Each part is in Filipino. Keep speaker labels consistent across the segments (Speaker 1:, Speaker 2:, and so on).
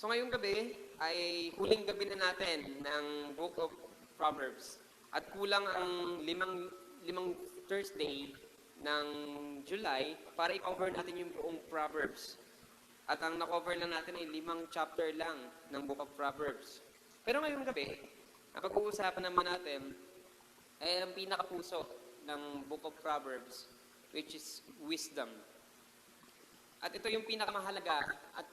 Speaker 1: So ngayong gabi ay huling gabi na natin ng Book of Proverbs. At kulang ang limang Thursday ng July para i-cover natin yung buong Proverbs. At ang na-cover lang natin ay 5 chapter lang ng Book of Proverbs. Pero ngayong gabi, ang pag-uusapan naman natin ay ang pinakapuso ng Book of Proverbs, which is wisdom. At ito yung pinakamahalaga at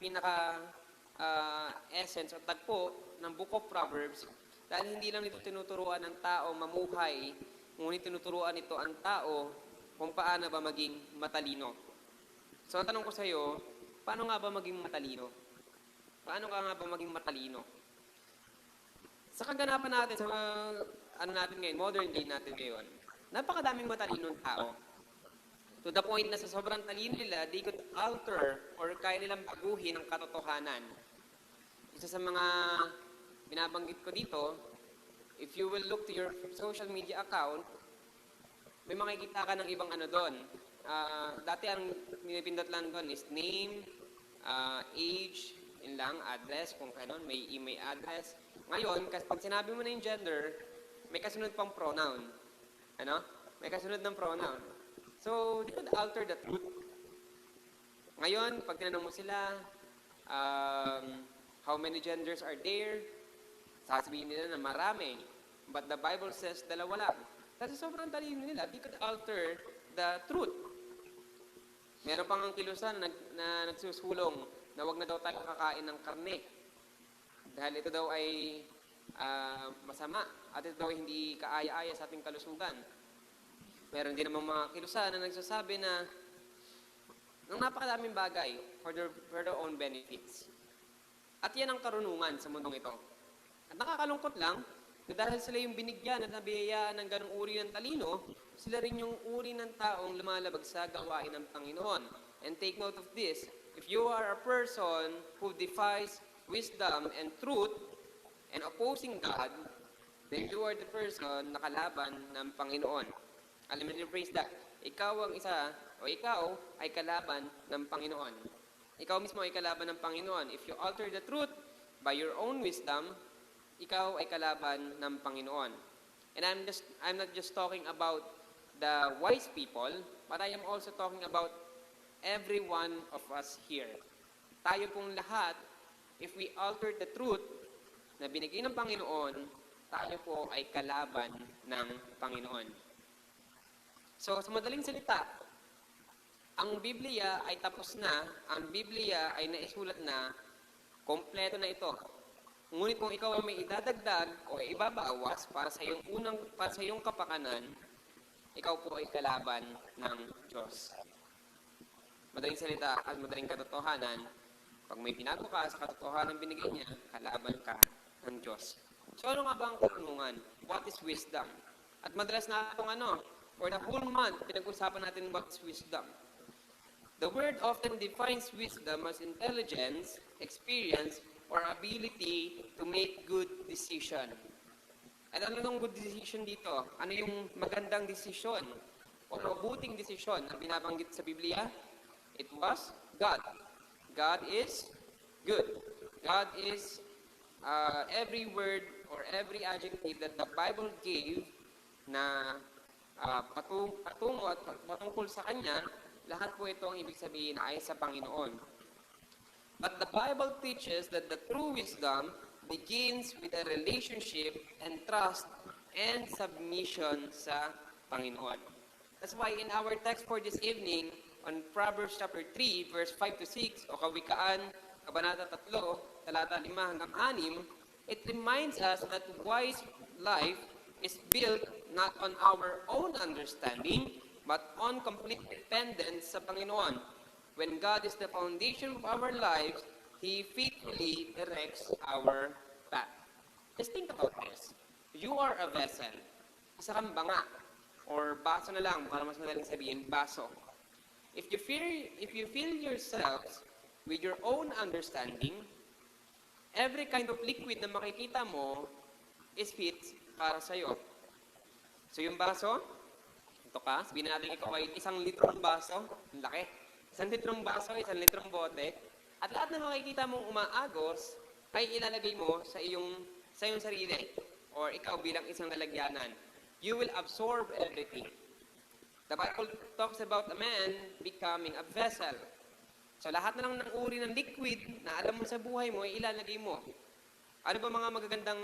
Speaker 1: essence o tagpo ng Book of Proverbs dahil hindi lang ito tinuturuan ng tao mamuhay, ngunit tinuturuan ito ang tao kung paano ba maging matalino. So, ang tanong ko sa iyo, paano nga ba maging matalino? Paano ka nga ba maging matalino? Sa kaganapan natin, sa natin ngayon, modern day natin ngayon, napakadaming matalinong tao. To the point na sa sobrang talino nila, they could alter or kaya nilang baguhin ang katotohanan. Isa sa mga binabanggit ko dito, if you will look to your social media account, may makikita ka ng ibang doon. Dati ang pinipindot lang doon is name, age, yun lang, address, kung kailan, may email address. Ngayon, pag sinabi mo na yung gender, may kasunod pang pronoun. May kasunod ng pronoun. So, they could alter the truth. Ngayon, pag tinanong mo sila, how many genders are there? Sasabihin nila na marami. But the Bible says, dalawa lang. Kasi sobrang talino nila, they could alter the truth. Meron pang ang kilusan na nagsusulong na wag na daw tayo kakain ng karne. Dahil ito daw ay masama at ito daw hindi kaaya-aya sa ating kalusugan. Meron din namang mga kilusan na nagsasabi na ng napakadaming bagay for their own benefits. At yan ang karunungan sa mundong ito. At nakakalungkot lang, dahil sila yung binigyan at nabiyayaan ng ganong uri ng talino, sila rin yung uri ng taong lumalabag sa gawain ng Panginoon. And take note of this, if you are a person who defies wisdom and truth and opposing God, then you are the person na kalaban ng Panginoon. Let me rephrase that. Ikaw ang isa, o ikaw ay kalaban ng Panginoon. Ikaw mismo ay kalaban ng Panginoon. If you alter the truth by your own wisdom, ikaw ay kalaban ng Panginoon. And I'm not just talking about the wise people, but I am also talking about every one of us here. Tayo pong lahat, if we alter the truth na binigay ng Panginoon, tayo po ay kalaban ng Panginoon. So, sa madaling salita, ang Biblia ay tapos na, ang Biblia ay naisulat na, kompleto na ito. Ngunit kung ikaw ay may idadagdag o ibabawas para sa iyong kapakanan, ikaw po ay kalaban ng Diyos. Madaling salita at madaling katotohanan, pag may binago ka sa katotohanan binigay niya, kalaban ka ng Diyos. So ano nga ba ang karunungan? What is wisdom? At madalas na itong for the whole month, pinag-usapan natin what is wisdom. The word often defines wisdom as intelligence, experience, or ability to make good decision. At ano nung good decision dito? Ano yung magandang desisyon o mabuting desisyon na binabanggit sa Biblia? It was God. God is good. God is every word or every adjective that the Bible gave na patungo at patungkol sa Kanya, lahat po ito ang ibig sabihin ay sa Panginoon. But the Bible teaches that the true wisdom begins with a relationship and trust and submission sa Panginoon. That's why in our text for this evening, on Proverbs chapter 3, verse 5 to 6, o Kawikaan, Kabanata 3, talata 5 hanggang 6, it reminds us that wise life is built not on our own understanding, but on complete dependence sa Panginoon. When God is the foundation of our lives, He faithfully directs our path. Just think about this. You are a vessel. Isa kang banga. Or baso na lang, para mas madaling sabihin, baso. If you fill yourselves with your own understanding, every kind of liquid na makikita mo is fit para sa'yo. So yung baso, ito ka, sabihin natin ikaw ay 1 litrong baso, ang laki. 1 litrong baso, 1 litrong bote. At lahat ng makikita mong umaagos ay ilalagay mo sa iyong sarili or ikaw bilang isang lalagyanan. You will absorb everything. The Bible talks about a man becoming a vessel. So lahat na lang ng uri ng liquid na alam mo sa buhay mo ay ilalagay mo. Ano ba mga magagandang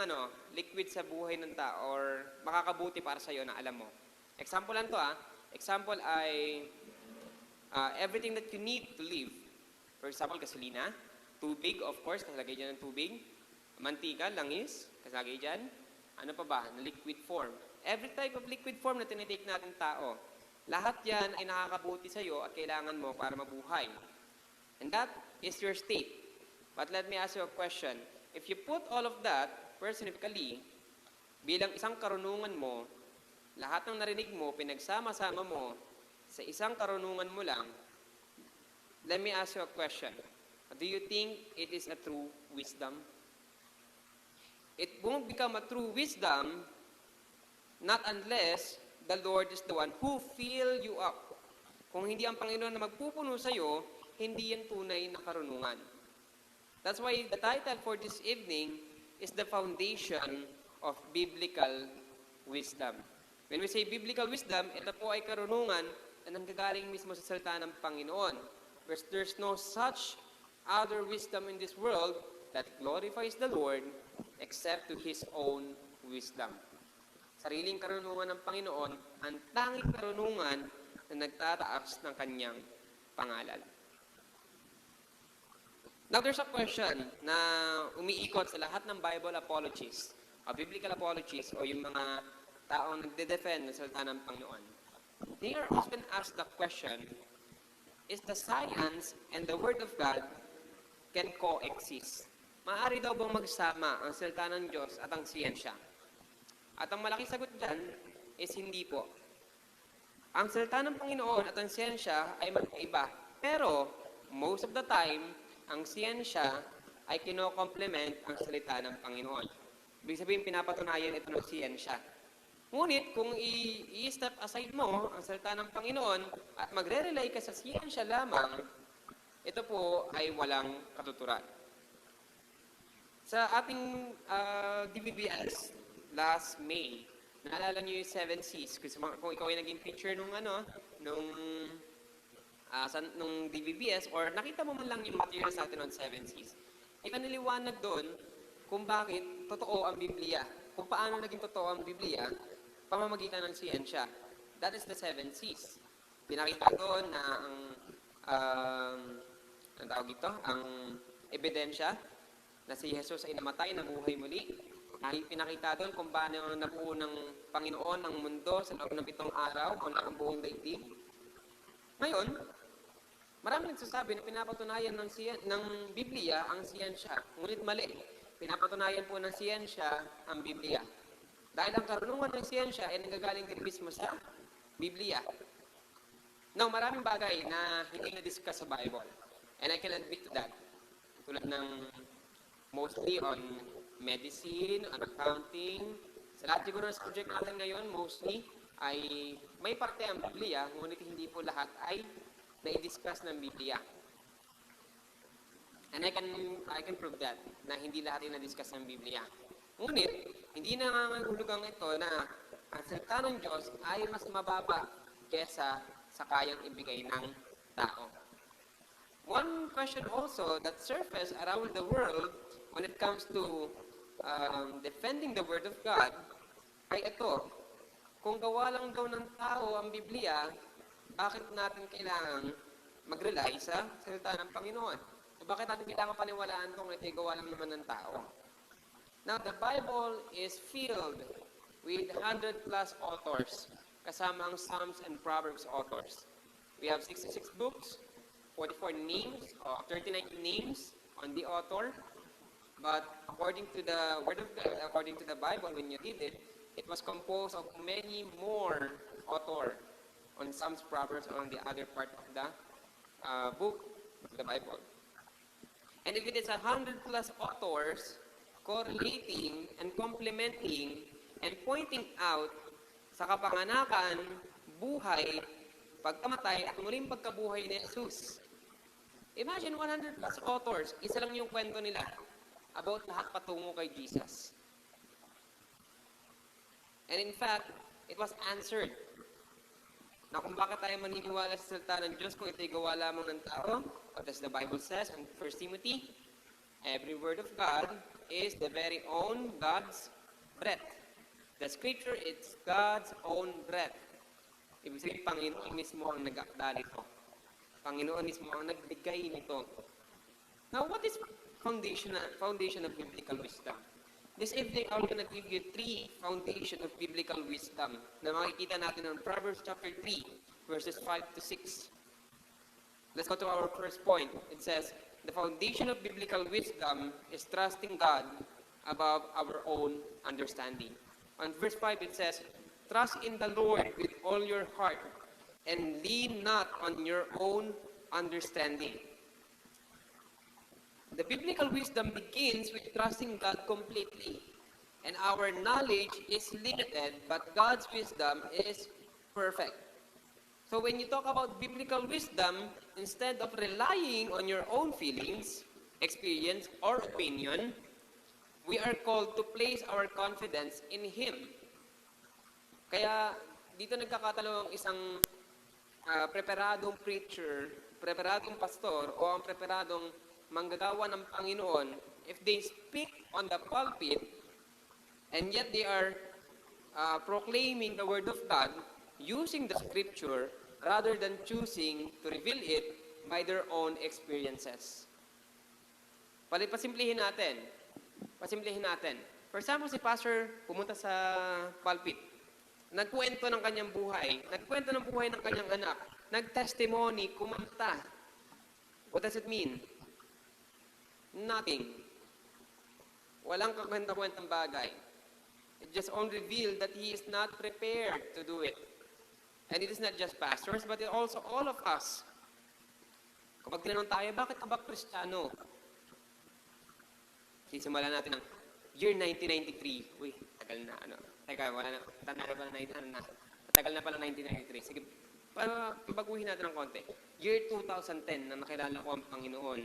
Speaker 1: liquid sa buhay ng tao or makakabuti para sa iyo na alam mo? Example lang to Example ay everything that you need to live. For example, gasolina, tubig, of course, kasalagay dyan ng tubig, mantika, langis, kasalagay dyan. Ano pa ba? Na liquid form. Every type of liquid form na tinitake natin tao, lahat yan ay nakakabuti sa iyo at kailangan mo para mabuhay. And that is your state. But let me ask you a question. If you put all of that, personifically, bilang isang karunungan mo, lahat ng narinig mo, pinagsama-sama mo, sa isang karunungan mo lang, let me ask you a question. Do you think it is a true wisdom? It won't become a true wisdom not unless the Lord is the one who fill you up. Kung hindi ang Panginoon na magpupuno sa iyo, hindi yan tunay na karunungan. That's why the title for this evening is the foundation of biblical wisdom. When we say biblical wisdom, ito po ay karunungan na nanggagaling mismo sa salita ng Panginoon. Because there's no such other wisdom in this world that glorifies the Lord except to His own wisdom. Sariling karunungan ng Panginoon, ang tanging karunungan na nagtataas ng Kanyang pangalan. Now, there's a question na umiikot sa lahat ng Bible apologists, o biblical apologists, o yung mga taong nagde-defend ng salita ng Panginoon. They are often asked the question, is the science and the Word of God can coexist? Maaari daw bang magsama ang salita ng Diyos at ang siyensya? At ang malaking sagot dyan is hindi po. Ang salita ng Panginoon at ang siyensya ay magkaiba. Pero, most of the time, ang siyensya ay kino-complement ang salita ng Panginoon. Ibig sabihin, pinapatunayan ito ng siyensya. Ngunit, kung i-step aside mo ang salita ng Panginoon at magre-rely ka sa siyensya lamang, ito po ay walang katuturan. Sa ating DBBS, last May, naalala niyo yung 7 Cs. Kung ikaw ay naging teacher nung DBBS or nakita mo man lang yung materials natin on 7 Cs, ikaniliwanag doon kung bakit totoo ang Biblia. Kung paano naging totoo ang Biblia, pamamagitan ng siyensya. That is the 7 Cs. Pinakita doon na ang ebidensya na si Jesus ay namatay, nabuhay muli. Pinakita doon kung paano nabuo ng Panginoon ang mundo sa loob ng 7 araw o ng buong daigdig. Ngayon, marami nagsasabi na pinapatunayan ng Biblia ang siyensya. Ngunit mali. Pinapatunayan po ng siyensya ang Biblia. Dahil ang karunungan ng siyensya ay nanggagaling din mismo sa Biblia. Now, maraming bagay na hindi na-discuss sa Bible. And I can admit to that. Tulad ng mostly on medicine, on accounting. Sa lahat siguro ng subject natin ngayon, mostly, ay may parte ang Biblia, ngunit hindi po lahat ay na-discuss ng Biblia. And I can prove that, na hindi lahat ay na-discuss ng Biblia. Ngunit, hindi nangangahulugang ito na ang salita ng Diyos ay mas mababa kesa sa kayang ibigay ng tao. One question also that surfaces around the world when it comes to defending the Word of God ay ito. Kung gawa lang daw ng tao ang Biblia, bakit natin kailangan mag-rely sa salita ng Panginoon? So bakit natin kailangan paniwalaan kung ito'y gawa lang naman ng tao? Now, the Bible is filled with 100+ authors, kasama ang Psalms and Proverbs authors. We have 66 books, 44 names, or 39 names on the author. But according to the Word of God, according to the Bible, when you read it, it was composed of many more authors on Psalms, Proverbs, on the other part of the book of the Bible. And if it is 100+ authors correlating and complementing and pointing out sa kapanganakan, buhay, pagkamatay at muling pagkabuhay ni Jesus. Imagine 100 plus authors, isa lang yung kwento nila about lahat patungo kay Jesus. And in fact, it was answered na kung bakit tayo maniniwala sa salita ng Diyos kung ito'y gawa lamang ng tao. What does the Bible says in 1 Timothy? Every word of God is the very own God's breath. The scripture is God's own breath. Ibig sabihin, Panginoon mismo ang nag-akda nito. Panginoon mismo ang nagbigay nito. Now, what is foundation of biblical wisdom? This evening, I'm going to give you 3 foundation of biblical wisdom na makikita natin in Proverbs chapter 3, verses 5 to 6. Let's go to our first point. It says, the foundation of biblical wisdom is trusting God above our own understanding. On verse 5, it says, trust in the Lord with all your heart and lean not on your own understanding. The biblical wisdom begins with trusting God completely. And our knowledge is limited, but God's wisdom is perfect. So when you talk about biblical wisdom, instead of relying on your own feelings, experience, or opinion, we are called to place our confidence in Him. Kaya dito nagkakatalo ang isang preparadong preacher, preparadong pastor, o ang preparadong manggagawa ng Panginoon, if they speak on the pulpit, and yet they are proclaiming the Word of God, using the Scripture, rather than choosing to reveal it by their own experiences. Pasimplihin natin. For example, si pastor pumunta sa pulpit, nagkwento ng kanyang buhay, nagkwento ng buhay ng kanyang anak, nag-testimony, kumanta. What does it mean? Nothing. Walang kakwenta-kwentang bagay. It just only revealed that he is not prepared to do it. And it is not just pastors, but also all of us. Kapag tinanong tayo, bakit ka ba Kristiyano? Sisimulan natin ng year 1993. Uy, tagal na, Teka, wala na. Tanda na pala tagal na pala 1993. Sige, baguhin natin ng konti. Year 2010 na nakilala ko ang Panginoon.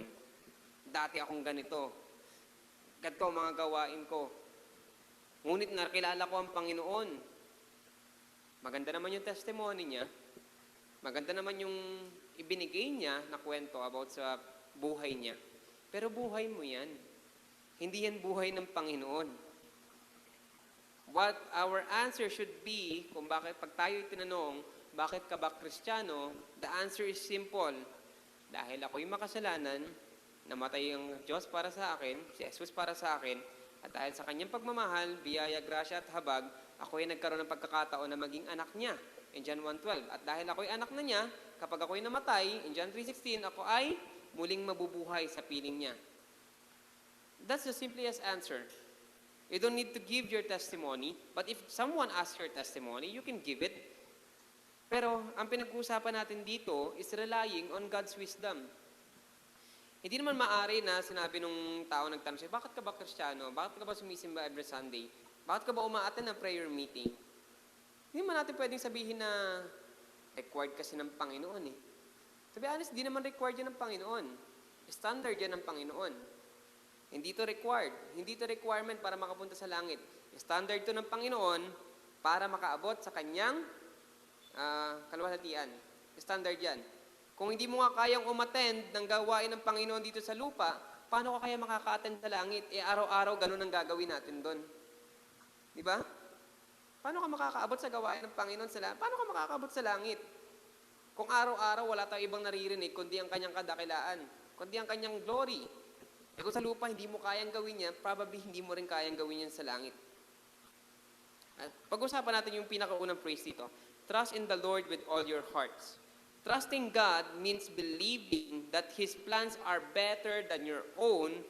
Speaker 1: Dati akong ganito. Ganito ang mga gawain ko. Ngunit nakilala ko ang Panginoon. Maganda naman yung testimony niya. Maganda naman yung ibinigay niya na kwento about sa buhay niya. Pero buhay mo yan. Hindi yan buhay ng Panginoon. What our answer should be, kung bakit pag tayo'y tinanong, bakit ka ba Kristiyano? The answer is simple. Dahil ako'y makasalanan, namatay ang Diyos para sa akin, si Jesus para sa akin, at dahil sa kanyang pagmamahal, biyaya, grasya at habag, ako ay nagkaroon ng pagkakataon na maging anak niya, in John 1:12. At dahil ako ay anak na niya, kapag ako ay namatay, in John 3:16, ako ay muling mabubuhay sa piling niya. That's the simplest answer. You don't need to give your testimony, but if someone asks your testimony, you can give it. Pero ang pinag-uusapan natin dito is relying on God's wisdom. Hindi naman maaari na sinabi nung tao nagtanong siya, bakit ka ba Kristiyano? Bakit ka ba sumisimba every Sunday? Bakit ka ba umaattend ng prayer meeting? Hindi man natin pwedeng sabihin na required kasi ng Panginoon eh. To be honest, di naman required yan ng Panginoon. Standard yan ng Panginoon. Hindi to required. Hindi to requirement para makapunta sa langit. Standard to ng Panginoon para makaabot sa kanyang kaluwalhatian. Standard yan. Kung hindi mo nga kayang umattend ng gawain ng Panginoon dito sa lupa, paano ka kaya makaka-attend sa langit? Araw-araw ganun ang gagawin natin doon. Di ba? Paano ka makakaabot sa gawain ng Panginoon sa langit? Paano ka makakaabot sa langit? Kung araw-araw wala tayong ibang naririnig, kundi ang kanyang kadakilaan, kundi ang kanyang glory. E kung sa lupa hindi mo kayang gawin yan, probably hindi mo rin kayang gawin yan sa langit. Pag-usapan natin yung pinakaunang phrase dito. Trust in the Lord with all your hearts. Trusting God means believing that His plans are better than your own,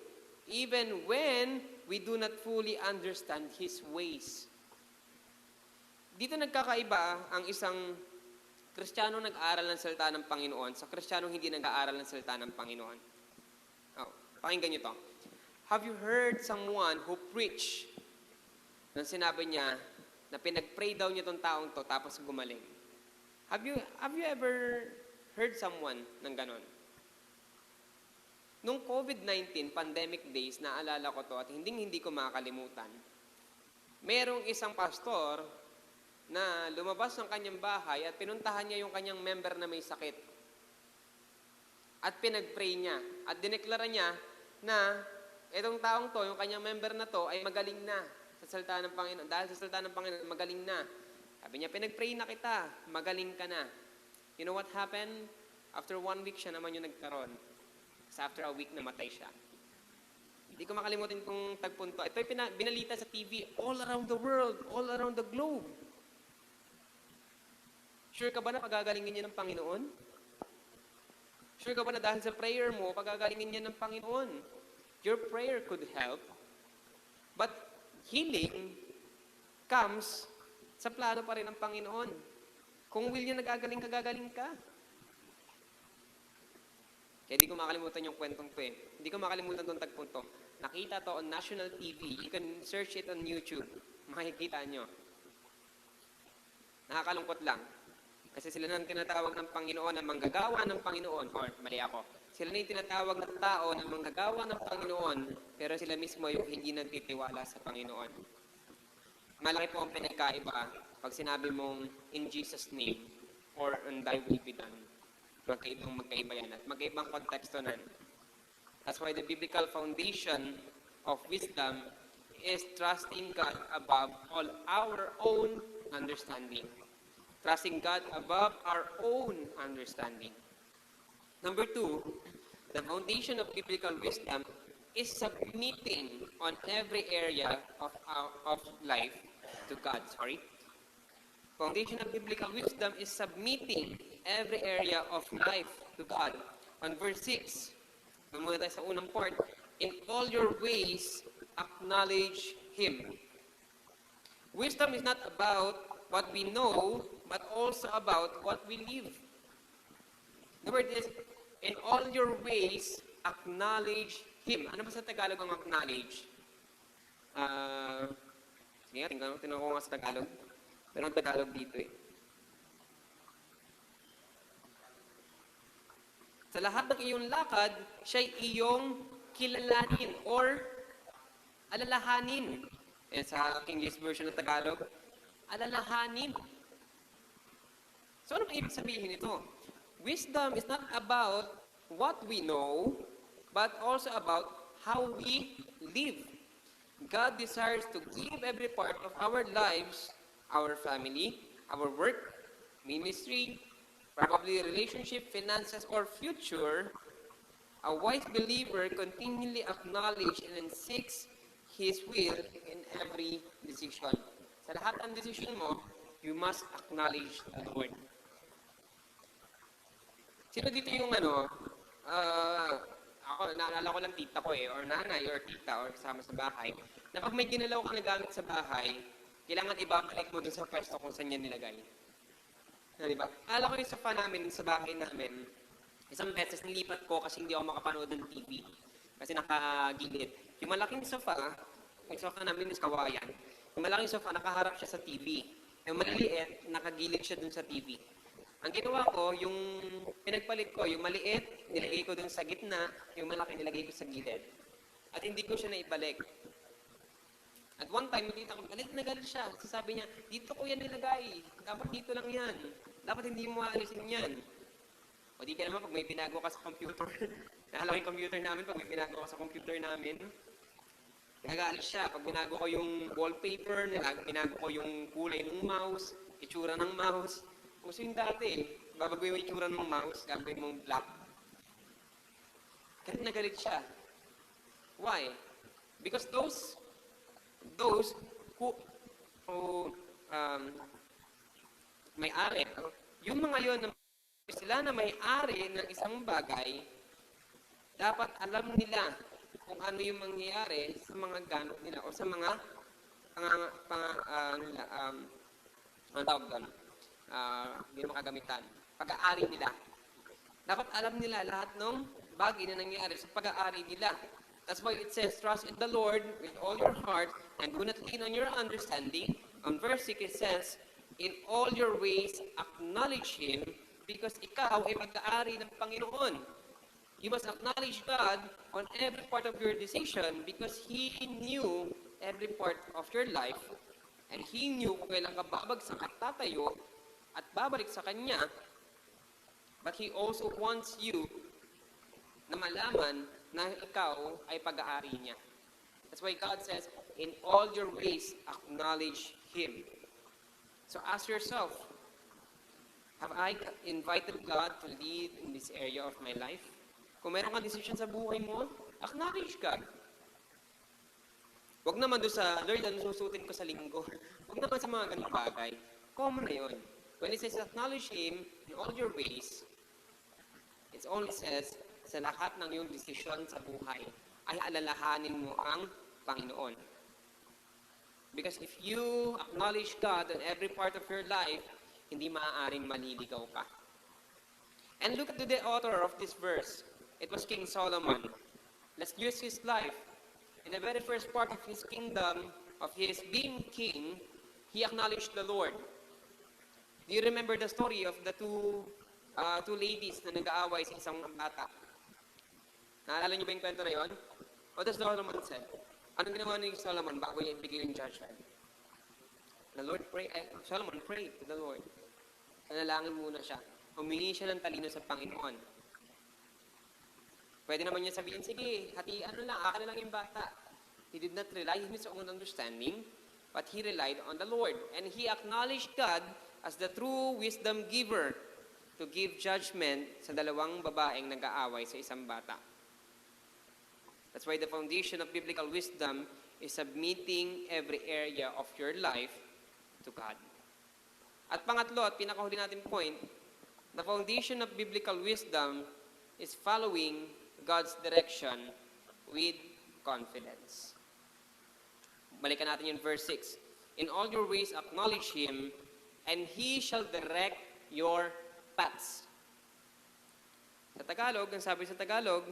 Speaker 1: even when we do not fully understand His ways. Dito nagkakaiba ang isang Kristiyano nag-aaral ng salita ng Panginoon sa Kristiyano hindi nag-aaral ng salita ng Panginoon. Pakinggan niyo to. Have you heard someone who preach nang sinabi niya na pinag-pray daw niya tong taong to tapos gumaling? Have you ever heard someone ng ganon? Nung COVID-19 pandemic days, naalala ko to at hindi ko makakalimutan. Merong isang pastor na lumabas ng kanyang bahay at pinuntahan niya yung kanyang member na may sakit. At pinag-pray niya. At dineklara niya na itong taong to, yung kanyang member na to, ay magaling na sa salita ng Panginoon. Dahil sa salita ng Panginoon, magaling na. Sabi niya, pinag-pray na kita, magaling ka na. You know what happened? After 1 week siya naman yung nagkaroon. Kasi after a week, namatay siya. Hindi ko makalimutin itong tagpunto. Ito'y binalita sa TV all around the world, all around the globe. Sure ka ba na pagagalingin niya ng Panginoon? Sure ka ba na dahil sa prayer mo, pagagalingin niya ng Panginoon? Your prayer could help, but healing comes sa plano pa rin ng Panginoon. Kung will niya nagagaling ka, gagaling ka. Kaya di ko makalimutan yung kwentong to eh. Hindi ko makalimutan itong tagpunto. Nakita to on national TV. You can search it on YouTube. Makikita nyo. Nakakalungkot lang. Kasi sila nang tinatawag ng Panginoon na manggagawa ng Panginoon. Or mali ako. Sila na yung tinatawag na tao na manggagawa ng Panginoon. Pero sila mismo yung hindi nagtitiwala sa Panginoon. Malaki po ang pinagkaiba pag sinabi mong in Jesus' name or on thy will be done. Magkaiba yan at magkaibang konteksto nan. That's why the biblical foundation of wisdom is trusting God above all our own understanding. Trusting God above our own understanding. Number 2, the foundation of biblical wisdom is submitting on every area of life to God. Foundation of biblical wisdom is submitting every area of life to God. On verse 6, muna tayo sa unang part, in all your ways, acknowledge Him. Wisdom is not about what we know, but also about what we live. The word is, in all your ways, acknowledge Him. Ano ba sa Tagalog ang acknowledge? Sige nga, tingnan ko nga sa Tagalog. Pero ang Tagalog dito eh. Sa lahat ng iyong lakad, siya'y iyong kilalanin or alalahanin. Eh, sa English version ng Tagalog, alalahanin. So, ano ibig sabihin ito? Wisdom is not about what we know, but also about how we live. God desires to give every part of our lives, our family, our work, ministry, probably relationship, finances, or future. A wise believer continually acknowledges and seeks His will in every decision. Sa lahat ng decision mo, you must acknowledge the Lord. Sino dito yung ako, naalala ko lang tita ko or nanay or tita or kasama sa bahay, na pag may ginalaw ka na gamit sa bahay, kailangan ibabalik mo dun sa pwesto kung saan yan nilagay. Diba? Alam ko yung sofa namin, sa bahay namin, isang beses nilipat ko kasi hindi ako makapanood ng TV. Kasi nakagilid. Yung malaking sofa, yung sofa namin is kawayan. Yung malaking sofa, nakaharap siya sa TV. Yung maliliit, nakagilid siya dun sa TV. Ang ginawa ko, yung pinagpalit ko, yung maliit, nilagay ko dun sa gitna, yung malaki nilagay ko sa gilid. At hindi ko siya naibalik. At one time, nakita ko, galit na galit siya. Sabi niya, dito ko yan nilagay. Dapat dito lang yan. Dapat hindi mo aalisin yan. O di ka naman, pag may pinago ka sa computer. Naalala ko yung computer namin, pag may pinago ka sa computer namin, nagaalis siya. Pag binago ko yung wallpaper, binago ko yung kulay ng mouse, itsura ng mouse. Kasi yung dati, babagoy mo yung itsura ng mouse, gagawin mong black. Galit na galit siya. Why? Because those who may-ari, yung mga yon na sila na may-ari ng isang bagay, dapat alam nila kung ano yung mangyayari sa mga gamit nila o sa mga ang tawag doon, hindi makagamitan, pag-aari nila. Dapat alam nila lahat ng bagay na nangyayari sa pag-aari nila. That's why it says, trust in the Lord with all your heart and do not lean on your understanding. On verse 6 it says, in all your ways acknowledge Him because ikaw ay pag-aari ng Panginoon. You must acknowledge God on every part of your decision because He knew every part of your life and He knew kung kailan ka babagsak at tatayo at babalik sa Kanya, but He also wants you na malaman na ikaw ay pag-aari niya. That's why God says, in all your ways, acknowledge Him. So ask yourself, have I invited God to lead in this area of my life? Kung meron kang decision sa buhay mo, acknowledge God. Huwag naman doon sa, Lord, ano susutin ko sa linggo? Huwag naman sa mga ganung bagay. Common na yun. When it says acknowledge Him in all your ways, it only says, sa lahat ng iyong desisyon sa buhay, ay alalahanin mo ang Panginoon. Because if you acknowledge God in every part of your life, hindi maaaring maliligaw ka. And look at the author of this verse. It was King Solomon. Let's use his life. In the very first part of his kingdom, of his being king, he acknowledged the Lord. Do you remember the story of the two ladies na nag-aaway sa isang bata? Naalala niyo ba yung kwento na yun? What does Solomon say? Anong ginawa ni Solomon bago niya ibigay yung judgment? Solomon prayed to the Lord. Nanalangin muna siya. Humingi siya ng talino sa Panginoon. Pwede naman niya sabihin, sige, akin na lang yung bata. He did not rely on his own understanding, but he relied on the Lord. And he acknowledged God as the true wisdom giver to give judgment sa dalawang babaeng nag-aaway sa isang bata. That's why the foundation of biblical wisdom is submitting every area of your life to God. At pangatlo at pinakahuli natin point, the foundation of biblical wisdom is following God's direction with confidence. Balikan natin yung verse 6. In all your ways acknowledge Him, and He shall direct your paths. Sa Tagalog, ang sabi sa Tagalog,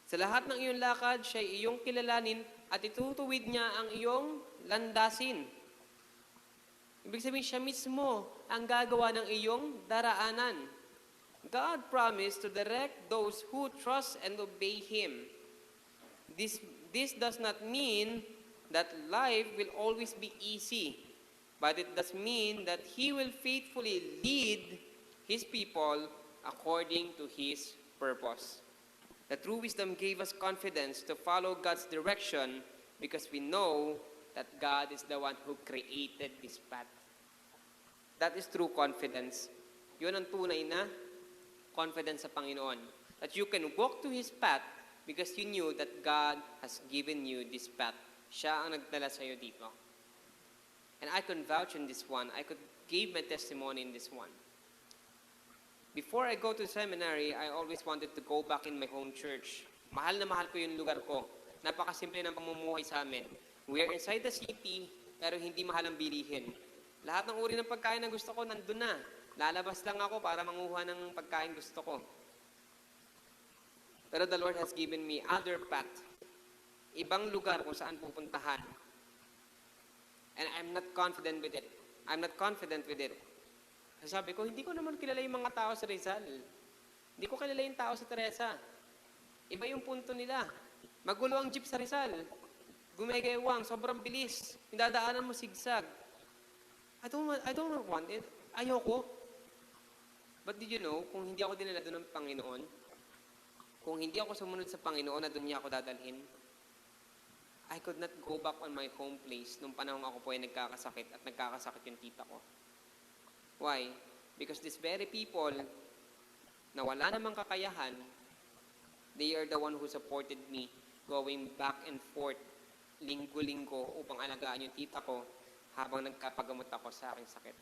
Speaker 1: sa lahat ng iyong lakad, siya ay iyong kilalanin at itutuwid niya ang iyong landasin. Ibig sabihin, siya mismo ang gagawa ng iyong daraanan. God promised to direct those who trust and obey Him. This does not mean that life will always be easy, but it does mean that He will faithfully lead His people according to His purpose. The true wisdom gave us confidence to follow God's direction because we know that God is the one who created this path. That is true confidence. Yun ang tunay na confidence sa Panginoon. That you can walk to His path because you knew that God has given you this path. Siya ang nagdala sa iyo dito. And I can vouch in this one. I could give my testimony in this one. Before I go to seminary, I always wanted to go back in my home church. Mahal na mahal ko yung lugar ko. Napakasimple ng pamumuhay sa amin. We are inside the city, pero hindi mahal ang bilihin. Lahat ng uri ng pagkain na gusto ko, nandun na. Lalabas lang ako para manguha ng pagkain gusto ko. Pero the Lord has given me other path. Ibang lugar kung saan pupuntahan. And I'm not confident with it. Sabi ko, hindi ko naman kilala yung mga tao sa Rizal. Hindi ko kilala yung tao sa Teresa. Iba yung punto nila. Magulo ang jeep sa Rizal. Gumegewang, sobrang bilis. Dadaanan mo sigsag. I don't want it. Ayoko. But did you know, kung hindi ako dinala doon ng Panginoon, kung hindi ako sumunod sa Panginoon na doon niya ako dadalhin, I could not go back on my home place nung panahon ako po ay nagkakasakit at nagkakasakit yung tita ko. Why? Because these very people na wala namang kakayahan, they are the one who supported me going back and forth linggo-linggo upang alagaan yung tita ko habang nagkapagamot ako sa aking sakit.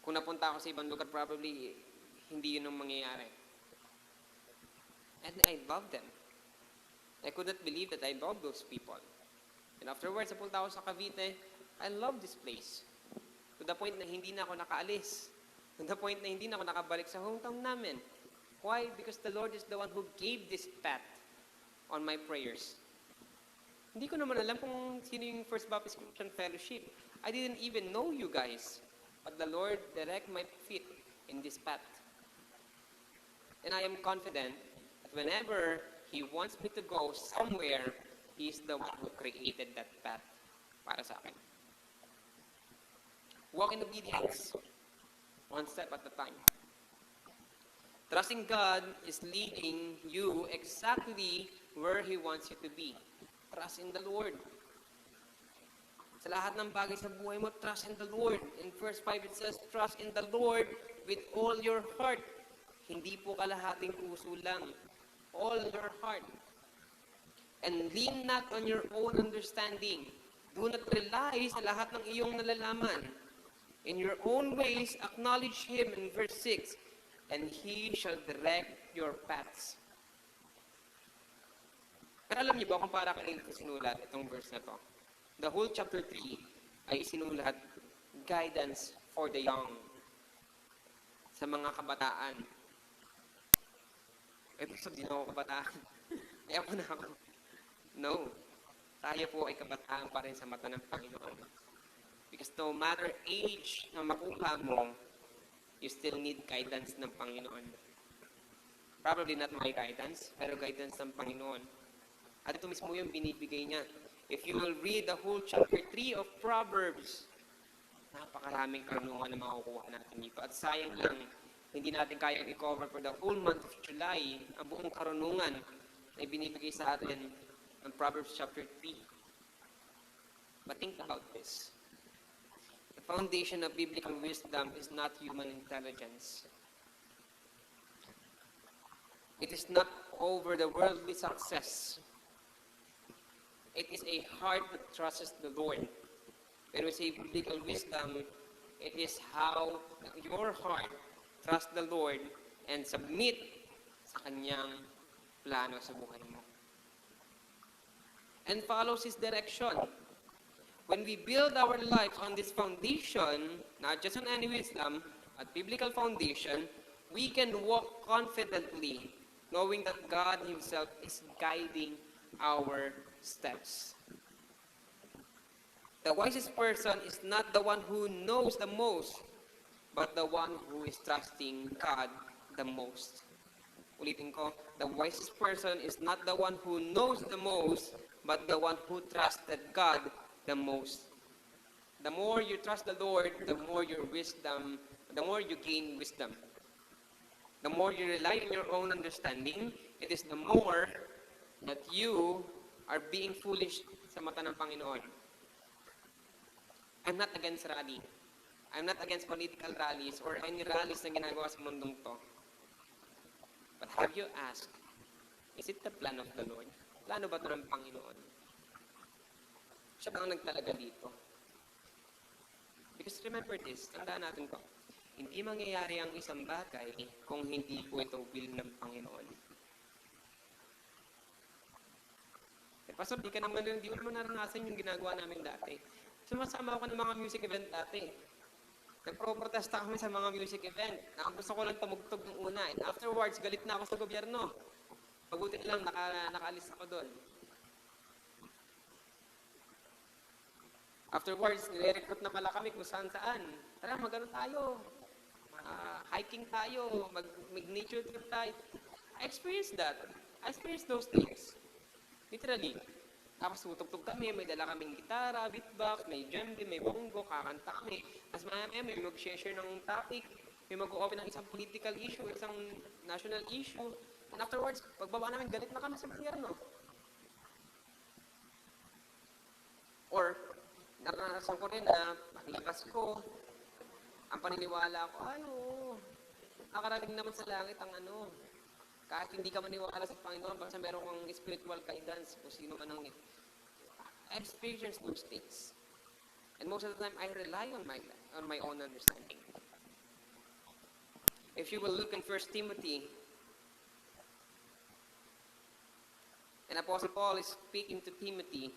Speaker 1: Kung napunta ako sa ibang lugar, probably hindi yun ang mangyayari. And I love them. I could not believe that I love those people. And afterwards, napunta ako sa Cavite. I love this place. To the point na hindi na ako nakaalis. To the point na hindi na ako nakabalik sa hometown namin. Why? Because the Lord is the one who gave this path on my prayers. Hindi ko naman alam kung sino yung First Baptist Christian Fellowship. I didn't even know you guys. But the Lord direct my feet in this path. And I am confident that whenever He wants me to go somewhere, He is the one who created that path para sa akin. Walk in obedience, one step at a time. Trusting God is leading you exactly where He wants you to be. Trust in the Lord. Sa lahat ng bagay sa buhay mo, trust in the Lord. In verse 5 it says, trust in the Lord with all your heart. Hindi po kalahating puso lang. All your heart. And lean not on your own understanding. Do not rely sa lahat ng iyong nalalaman. In your own ways, acknowledge Him in verse 6, and He shall direct your paths. Pero alam niyo ba kung para kanino ko sinulat itong verse na to? The whole chapter 3 ay sinulat guidance for the young. Sa mga kabataan. Ito sa di na ako kabataan. Ayaw ko na ako. No. Tayo po ay kabataan pa rin sa mata ng Panginoon. Because no matter age na makuha mo, you still need guidance ng Panginoon. Probably not my guidance, pero guidance ng Panginoon. At ito mismo yung binibigay niya. If you will read the whole chapter 3 of Proverbs, napakaraming karunungan na makukuha natin dito. At sayang lang, hindi natin kayang i-cover for the whole month of July ang buong karunungan na ibinibigay sa atin ng Proverbs chapter 3. But think about this. The foundation of biblical wisdom is not human intelligence. It is not over the worldly success. It is a heart that trusts the Lord. When we say biblical wisdom, it is how your heart trusts the Lord and submit sa Kanyang plano sa buhay mo. And follows His direction. When we build our lives on this foundation, not just on any wisdom, but biblical foundation, we can walk confidently, knowing that God Himself is guiding our steps. The wisest person is not the one who knows the most, but the one who is trusting God the most. Ulitin ko, the wisest person is not the one who knows the most, but the one who trusted God the most. The more you trust the Lord, the more your wisdom, the more you gain wisdom. The more you rely on your own understanding, it is the more that you are being foolish sa mata ng Panginoon. I'm not against rally. I'm not against political rallies or any rallies na ginagawa sa mundong to. But have you asked, is it the plan of the Lord? Plano ba ito ng Panginoon? Siya ba ang nagtalaga dito? Because remember this, tandaan natin to. Hindi mangyayari ang isang bagay kung hindi po ito will ng Panginoon. Pastor, di mo naman naranasan yung ginagawa namin dati. Sumasama ako ng mga music event dati. Nagpro-protesta kami sa mga music event. Gusto ko lang tumugtog ng una. And afterwards, galit na ako sa gobyerno. Pagutin lang, nakaalis ako doon. Afterwards, nire-recruit na pala kami kung saan-saan. Tara, mag-ano tayo. Hiking tayo. Mag-nature trip tayo. I experienced that. I experienced those things. Literally. Tapos tutugtog kami, may dala kaming gitara, beatbox, may djembe, may bongo, kakanta kami. Tapos maya may mag-share ng topic, may mag-open ng isang political issue, isang national issue. And afterwards, pagbaba namin, galit na kami sa gobyerno. Or, naranasan ko rin na paglabas ko, ang paniniwala ko, ay oo, nakarating naman sa langit ang ano. Kahit hindi ka maniwala sa Panginoon, basta meron kang spiritual guidance, kung sino man ang I experienced those things. And most of the time, I rely on my own understanding. If you will look in 1 Timothy, and Apostle Paul is speaking to Timothy,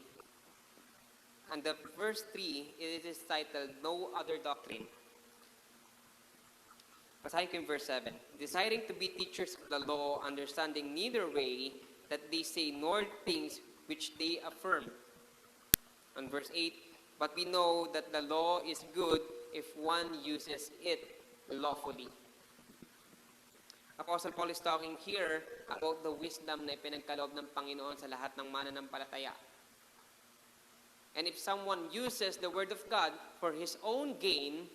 Speaker 1: and the verse 3, it is titled, No Other Doctrine. Basahin ko yung verse 7. Deciding to be teachers of the law, understanding neither way that they say nor things which they affirm. On verse 8, but we know that the law is good if one uses it lawfully. Apostle Paul is talking here about the wisdom na ipinagkaloob ng Panginoon sa lahat ng mananampalataya. And if someone uses the Word of God for his own gain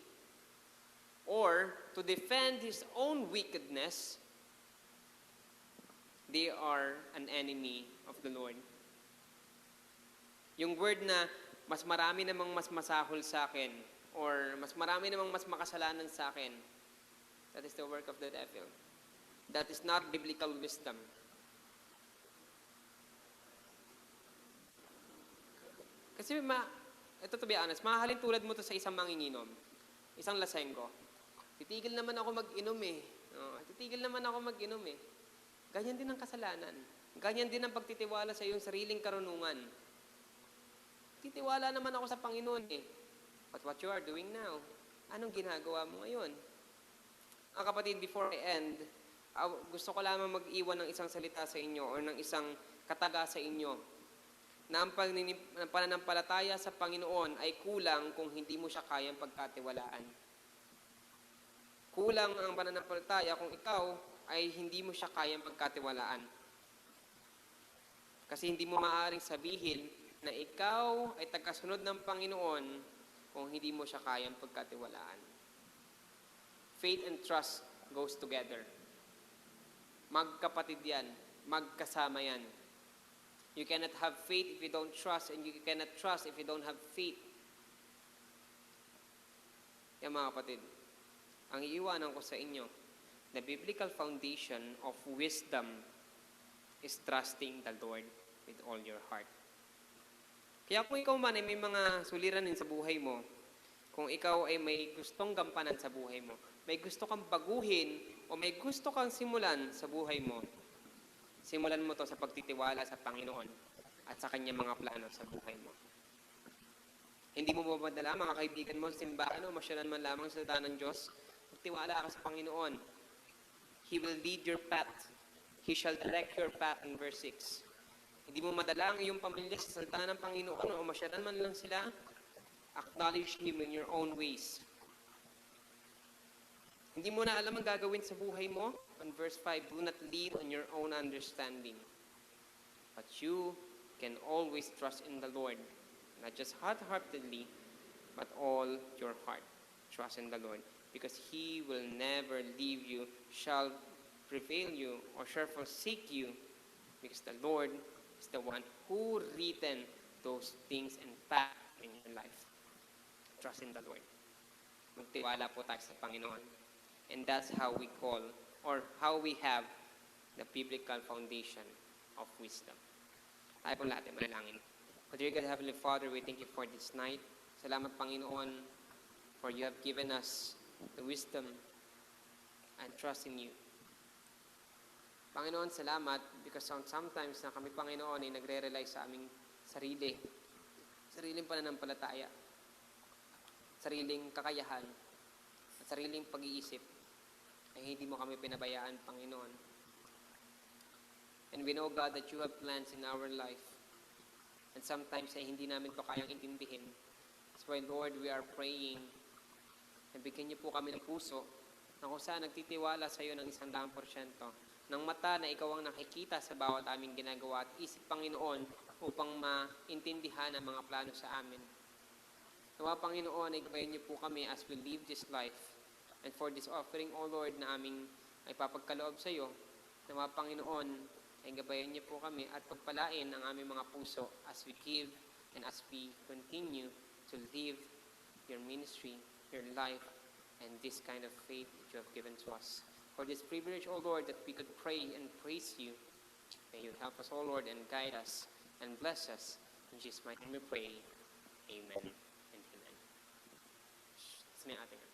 Speaker 1: or to defend his own wickedness, they are an enemy of the Lord. Yung word na mas marami namang mas masahol sa akin or mas marami namang mas makasalanan sa akin, that is the work of the devil. That is not biblical wisdom. Kasi ito to be honest, mahahalin tulad mo to sa isang manginginom, isang lasenggo. Titigil naman ako mag-inom eh. Titigil naman ako mag-inom eh. Ganyan din ang kasalanan. Ganyan din ang pagtitiwala sa iyong sariling karunungan. Titiwala naman ako sa Panginoon eh. But what you are doing now, anong ginagawa mo ngayon? Ang kapatid, before I end, gusto ko lamang mag-iwan ng isang salita sa inyo o ng isang kataga sa inyo na ang pananampalataya sa Panginoon ay kulang kung hindi mo siya kayang pagkatiwalaan. Kulang ang pananampalataya kung ikaw ay hindi mo siya kayang pagkatiwalaan. Kasi hindi mo maaaring sabihin na ikaw ay tagasunod ng Panginoon kung hindi mo siya kayang pagkatiwalaan. Faith and trust goes together. Magkapatid yan. Magkasama yan. You cannot have faith if you don't trust, and you cannot trust if you don't have faith. Yan mga kapatid, ang iiwanan ko sa inyo, the biblical foundation of wisdom is trusting the Lord with all your heart. Kaya kung ikaw man ay may mga suliranin sa buhay mo, kung ikaw ay may gustong gampanan sa buhay mo, may gusto kang baguhin o may gusto kang simulan sa buhay mo, simulan mo to sa pagtitiwala sa Panginoon at sa Kanyang mga plano sa buhay mo. Hindi mo mamadala mga kaibigan mo sa simbahan o masyalan man lamang sa salita ng Diyos. Magtiwala ka sa Panginoon. He will lead your path. He shall direct your path in verse 6. Hindi mo madala ang iyong pamilya sa salita ng Panginoon o masyalan man lang sila. Acknowledge Him in your own ways. Hindi mo na alam ang gagawin sa buhay mo. On verse 5, do not lean on your own understanding. But you can always trust in the Lord. Not just half-heartedly, but all your heart. Trust in the Lord. Because He will never leave you, shall prevail you, or shall forsake you. Because the Lord is the one who written those things and path in your life. Trust in the Lord. Magtiwala po tayo sa Panginoon. And that's how we call, or how we have the biblical foundation of wisdom. Tayo po natin manalangin. Dear God, Heavenly Father, we thank you for this night. Salamat, Panginoon, for you have given us the wisdom and trust in you. Panginoon, salamat because sometimes na kami, Panginoon, ay nagre-rely sa aming sariling pananampalataya, sariling kakayahan, at sariling pag-iisip, ay hindi mo kami pinabayaan, Panginoon. And we know, God, that you have plans in our life. And sometimes ay hindi namin to kayang intindihin. That's why, Lord, we are praying. And bigyan niyo po kami ng puso na kung saan nagtitiwala sa iyo ng 100%. Ng mata na ikaw ang nakikita sa bawat aming ginagawa at isip, Panginoon, upang maintindihan ang mga plano sa amin. Nawa, Panginoon, ay gabayan niyo po kami as we live this life. And for this offering, O Lord, na aming ay papagkaloob sa iyo, nawa, Panginoon, ay gabayan niyo po kami at pagpalain ang aming mga puso as we give and as we continue to live your ministry, your life, and this kind of faith that you have given to us. For this privilege, O Lord, that we could pray and praise you, may you help us, O Lord, and guide us and bless us. In Jesus' mighty name we pray. Amen and amen. Sa may ating